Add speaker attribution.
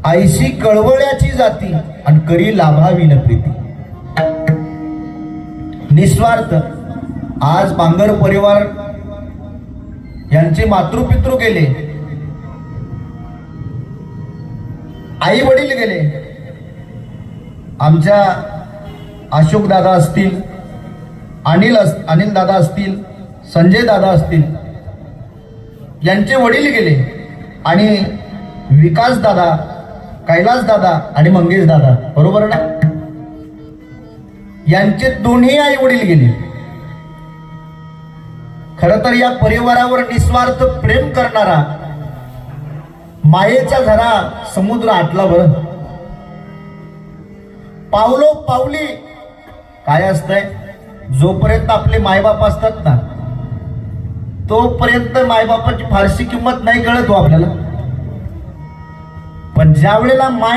Speaker 1: आईशी कळवळ्याची जाती आणि करी लाभावी न प्रीती. निस्वार्थ. आज बांगर परिवार यांचे मातृपितृ गेले, आई वडील गेले. आमच्या अशोक दादा असतील, अनिल दादा असतील, संजय दादा असतील, यांचे वडील गेले. आणि विकास दादा, कैलास दादा आणि मंगेश दादा, बरोबर ना, यांचे दोन्ही आई वडील गेले. खरं तर या परिवारावर निस्वार्थ प्रेम करणारा मायेचा झरा समुद्र आटला बरं. पावलो पावली काय असतंय, जोपर्यंत आपले मायबाप असतात ना तोपर्यंत मायबापाची फारशी किंमत नाही कळत हो आपल्याला. पण ज्या वेळेला माय